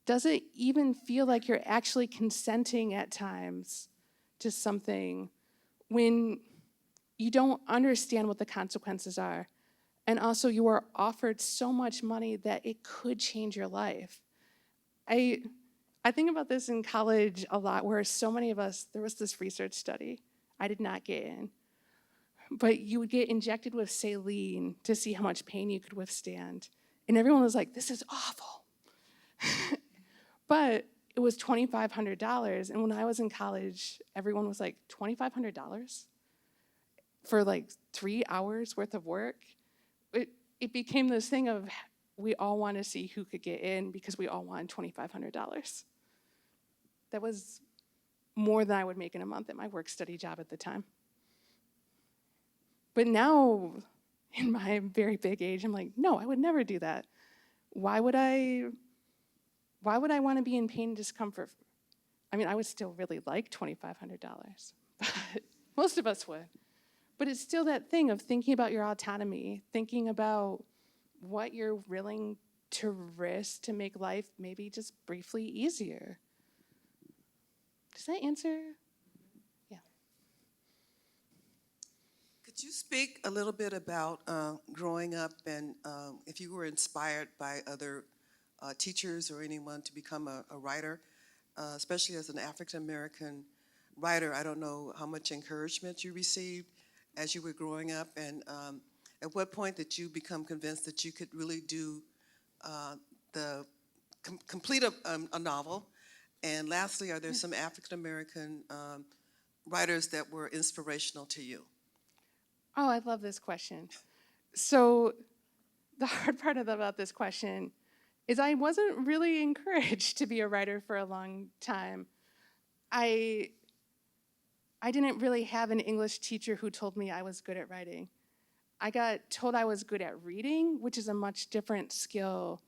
does it even feel like you're actually consenting at times to something when you don't understand what the consequences are? And also, you are offered so much money that it could change your life. I think about this in college a lot, where so many of us, there was this research study I did not get in, but you would get injected with saline to see how much pain you could withstand. And everyone was like, this is awful. But it was $2,500. And when I was in college, everyone was like, $2,500 for like 3 hours worth of work? It became this thing of we all want to see who could get in because we all wanted $2,500. That was more than I would make in a month at my work-study job at the time. But now, in my very big age, I'm like, no, I would never do that. Why would I want to be in pain and discomfort? I mean, I would still really like $2,500, but most of us would. But it's still that thing of thinking about your autonomy, thinking about what you're willing to risk to make life maybe just briefly easier. Does that answer? Yeah. Could you speak a little bit about growing up and if you were inspired by other teachers or anyone to become a writer, especially as an African-American writer? I don't know how much encouragement you received as you were growing up, and at what point did you become convinced that you could really do complete a novel And lastly, are there some African American writers that were inspirational to you? Oh, I love this question. So the hard part about this question is I wasn't really encouraged to be a writer for a long time. I didn't really have an English teacher who told me I was good at writing. I got told I was good at reading, which is a much different skill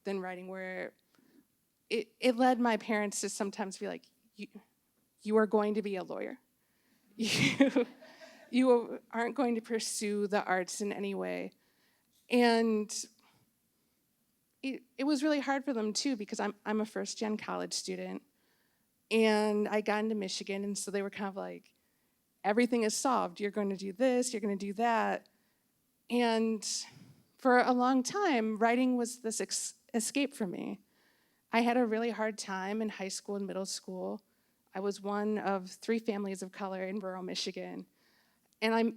than writing, where it led my parents to sometimes be like, you are going to be a lawyer. You aren't going to pursue the arts in any way. And it was really hard for them too, because I'm a first-gen college student, and I got into Michigan, and so they were kind of like, everything is solved. You're going to do this, you're going to do that. And for a long time, writing was this escape for me. I had a really hard time in high school and middle school. I was one of 3 families of color in rural Michigan. And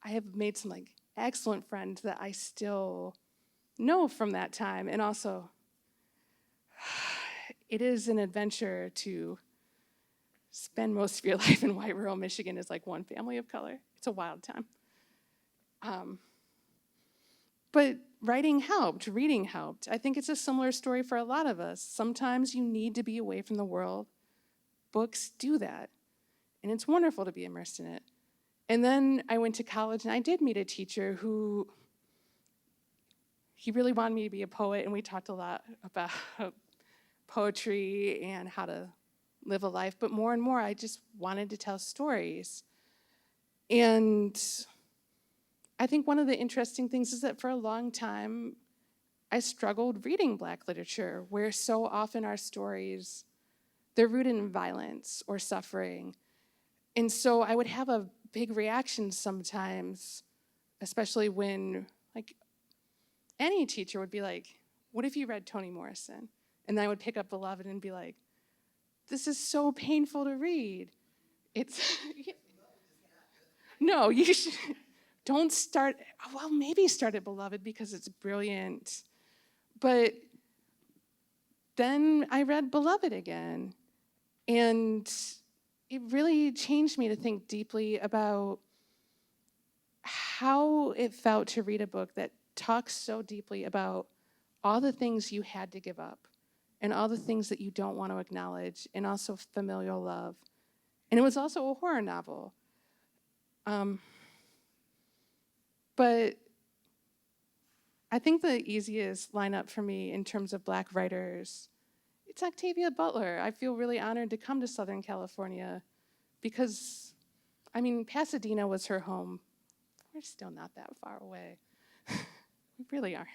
I have made some like excellent friends that I still know from that time. And also, it is an adventure to spend most of your life in white rural Michigan as like one family of color. It's a wild time. But writing helped, reading helped. I think it's a similar story for a lot of us. Sometimes you need to be away from the world. Books do that. And it's wonderful to be immersed in it. And then I went to college, and I did meet a teacher who, he really wanted me to be a poet, and we talked a lot about poetry and how to live a life. But more and more, I just wanted to tell stories. And I think one of the interesting things is that for a long time, I struggled reading Black literature, where so often our stories, they're rooted in violence or suffering. And so I would have a big reaction sometimes, especially when, like, any teacher would be like, what if you read Toni Morrison? And then I would pick up Beloved and be like, this is so painful to read. It's, no, you should, don't start, well, maybe start at Beloved because it's brilliant. But then I read Beloved again, and it really changed me to think deeply about how it felt to read a book that talks so deeply about all the things you had to give up and all the things that you don't want to acknowledge, and also familial love. And it was also a horror novel. But I think the easiest lineup for me in terms of Black writers, it's Octavia Butler. I feel really honored to come to Southern California because, I mean, Pasadena was her home. We're still not that far away. We really aren't.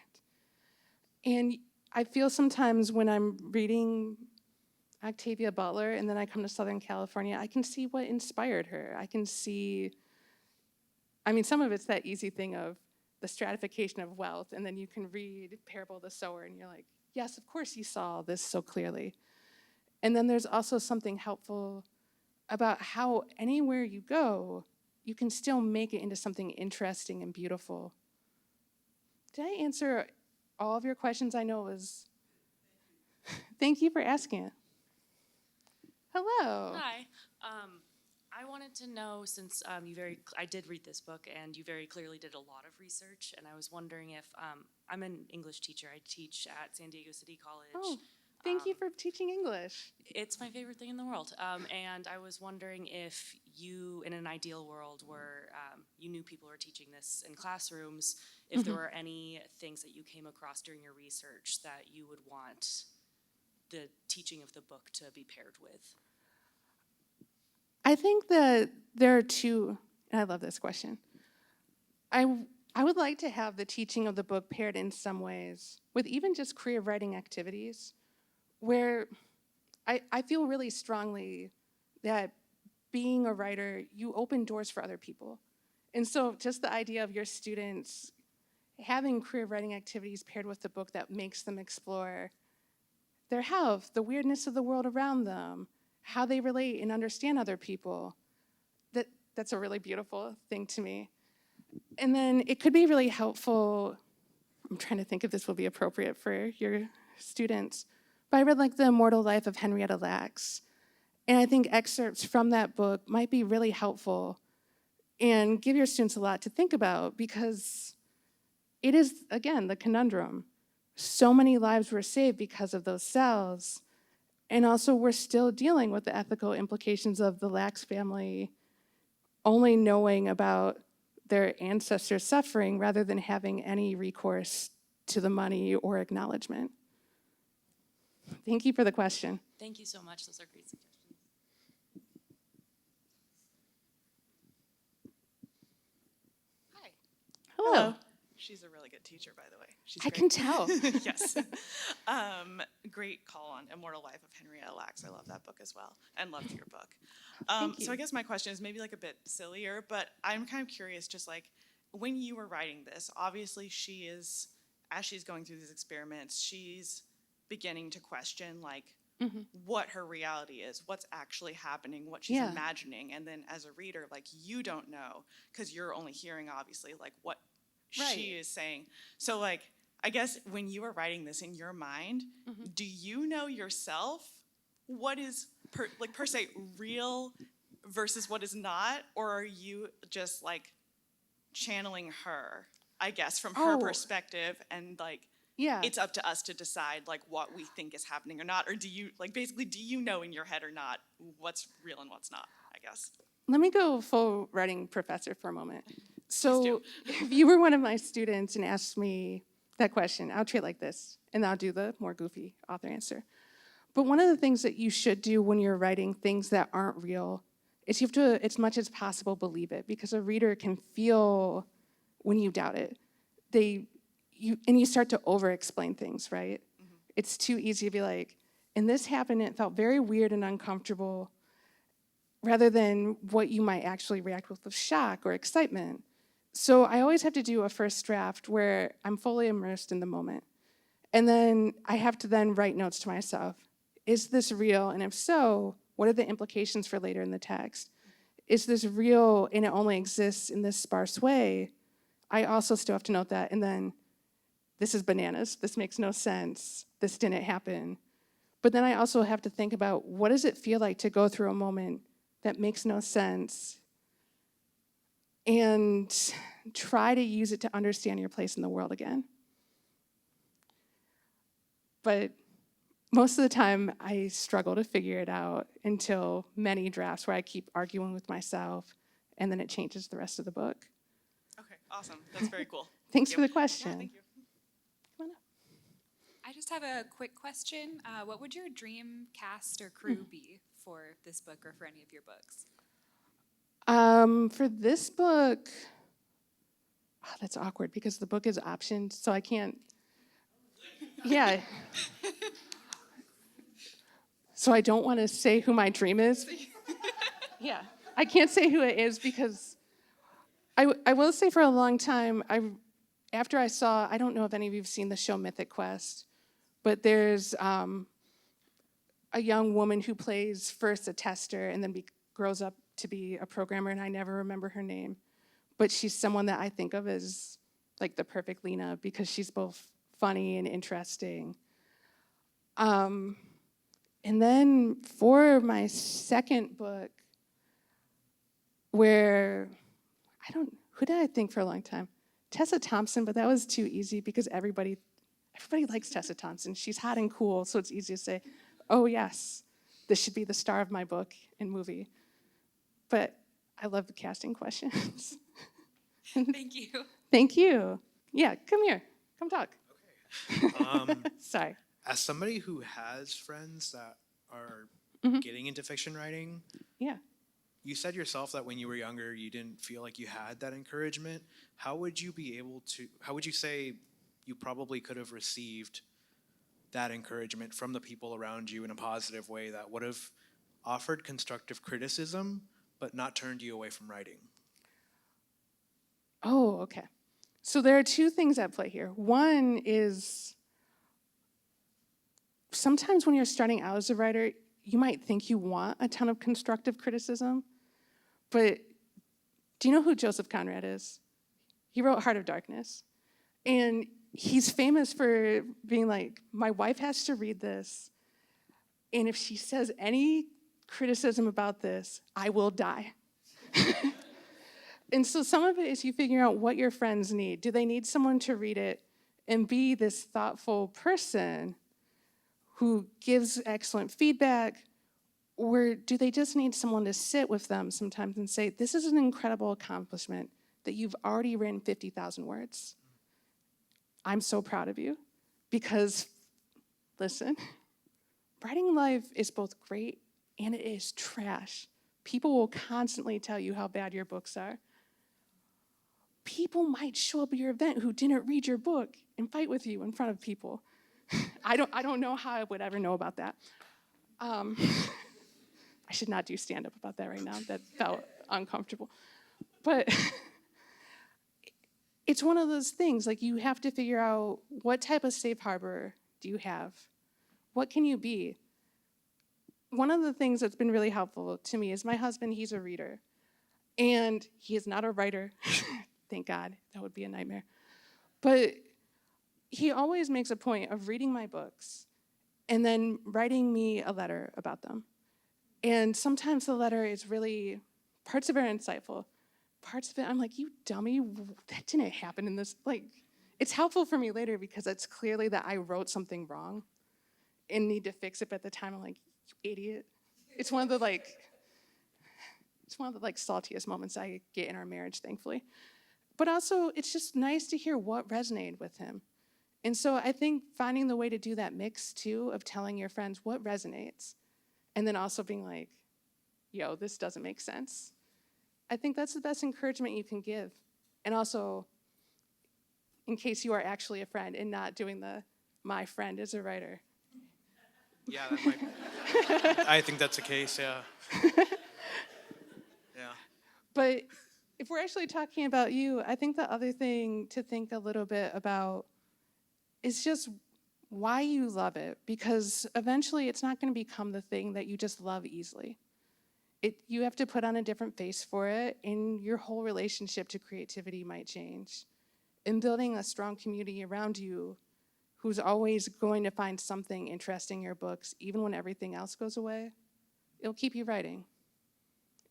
And I feel sometimes when I'm reading Octavia Butler and then I come to Southern California, I can see what inspired her. I can see, I mean, some of it's that easy thing of the stratification of wealth, and then you can read Parable of the Sower and you're like, yes, of course you saw this so clearly. And then there's also something helpful about how anywhere you go, you can still make it into something interesting and beautiful. Did I answer all of your questions? I know it was. Thank you for asking it. Hello. Hi. I wanted to know, since I did read this book, and you very clearly did a lot of research, and I was wondering if, I'm an English teacher. I teach at San Diego City College. Oh, thank you for teaching English. It's my favorite thing in the world. And I was wondering if you, in an ideal world where you knew people were teaching this in classrooms, if there were any things that you came across during your research that you would want the teaching of the book to be paired with. I think that there are two, and I love this question. I would like to have the teaching of the book paired in some ways with even just creative writing activities, where I feel really strongly that being a writer, you open doors for other people. And so just the idea of your students having creative writing activities paired with the book that makes them explore their health, the weirdness of the world around them, how they relate and understand other people, that's a really beautiful thing to me. And then it could be really helpful, I'm trying to think if this will be appropriate for your students, but I read like The Immortal Life of Henrietta Lacks. And I think excerpts from that book might be really helpful and give your students a lot to think about, because it is, again, the conundrum. So many lives were saved because of those cells. And also, we're still dealing with the ethical implications of the Lacks family only knowing about their ancestors' suffering rather than having any recourse to the money or acknowledgement. Thank you for the question. Thank you so much. Those are great suggestions. Hi. Hello. She's a really good teacher, by the way. She's I great. can tell. Yes. Great call on Immortal Life of Henrietta Lacks. I love that book as well, and loved your book. So I guess my question is maybe like a bit sillier, but I'm kind of curious, just like when you were writing this, obviously she is, as she's going through these experiments, she's beginning to question like what her reality is, what's actually happening, what she's imagining. And then as a reader, like you don't know, because you're only hearing obviously like what she is saying. So like, I guess when you were writing this in your mind, do you know yourself what is per se real versus what is not? Or are you just like channeling her, I guess, from her perspective, and like it's up to us to decide like what we think is happening or not? Or do you like basically, do you know in your head or not what's real and what's not, I guess? Let me go full writing professor for a moment. So if you were one of my students and asked me that question, I'll treat it like this, and I'll do the more goofy author answer. But one of the things that you should do when you're writing things that aren't real is you have to, as much as possible, believe it, because a reader can feel when you doubt it. You start to over-explain things, right? It's too easy to be like, and this happened, and it felt very weird and uncomfortable, rather than what you might actually react with shock or excitement. So I always have to do a first draft where I'm fully immersed in the moment. And then I have to then write notes to myself. Is this real? And if so, what are the implications for later in the text? Is this real and it only exists in this sparse way? I also still have to note that. And then, this is bananas. This makes no sense. This didn't happen. But then I also have to think about, what does it feel like to go through a moment that makes no sense, and try to use it to understand your place in the world again. But most of the time, I struggle to figure it out until many drafts where I keep arguing with myself, and then it changes the rest of the book. Okay, awesome. That's very cool. Thanks for the question. Yeah, thank you. Come on up. I just have a quick question. What would your dream cast or crew be for this book or for any of your books? For this book, that's awkward because the book is optioned, so I can't. Yeah. So I don't want to say who my dream is. Yeah, I can't say who it is because I will say for a long time, after I saw, I don't know if any of you have seen the show Mythic Quest, but there's a young woman who plays first a tester and then grows up to be a programmer, and I never remember her name. But she's someone that I think of as like the perfect Lena because she's both funny and interesting. And then for my second book, where who did I think for a long time? Tessa Thompson, but that was too easy because everybody likes Tessa Thompson. She's hot and cool, so it's easy to say, oh yes, this should be the star of my book and movie. But I love the casting questions. Thank you. Thank you. Yeah, come here. Come talk. Okay. Sorry. As somebody who has friends that are getting into fiction writing, Yeah. you said yourself that when you were younger, you didn't feel like you had that encouragement. How would you say you probably could have received that encouragement from the people around you in a positive way that would have offered constructive criticism, but not turned you away from writing? Oh, okay. So there are two things at play here. One is sometimes when you're starting out as a writer, you might think you want a ton of constructive criticism, but do you know who Joseph Conrad is? He wrote Heart of Darkness. And he's famous for being like, my wife has to read this, And if she says any criticism about this, I will die. And so some of it is you figure out what your friends need. Do they need someone to read it and be this thoughtful person who gives excellent feedback? Or do they just need someone to sit with them sometimes and say, this is an incredible accomplishment that you've already written 50,000 words. I'm so proud of you. Because, listen, writing life is both great and it is trash. People will constantly tell you how bad your books are. People might show up at your event who didn't read your book and fight with you in front of people. I don't know how I would ever know about that. I should not do stand-up about that right now. That felt uncomfortable. But it's one of those things, like you have to figure out what type of safe harbor do you have? What can you be? One of the things that's been really helpful to me is my husband, he's a reader. And he is not a writer. Thank God, that would be a nightmare. But he always makes a point of reading my books and then writing me a letter about them. And sometimes the letter is really, parts of it are insightful. Parts of it, I'm like, you dummy, that didn't happen in this. Like, it's helpful for me later because it's clearly that I wrote something wrong and need to fix it. But at the time, I'm like, you idiot. It's one of the saltiest moments I get in our marriage, thankfully. But also, it's just nice to hear what resonated with him. And so I think finding the way to do that mix, too, of telling your friends what resonates, and then also being like, yo, this doesn't make sense. I think that's the best encouragement you can give. And also, in case you are actually a friend and not doing my friend is a writer. Yeah, that might be. I think that's the case, yeah. Yeah. But if we're actually talking about you, I think the other thing to think a little bit about is just why you love it. Because eventually it's not going to become the thing that you just love easily. You have to put on a different face for it, and your whole relationship to creativity might change. And building a strong community around you who's always going to find something interesting in your books, even when everything else goes away, it'll keep you writing.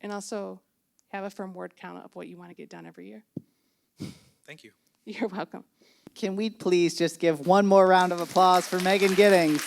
And also have a firm word count of what you want to get done every year. Thank you. You're welcome. Can we please just give one more round of applause for Megan Giddings?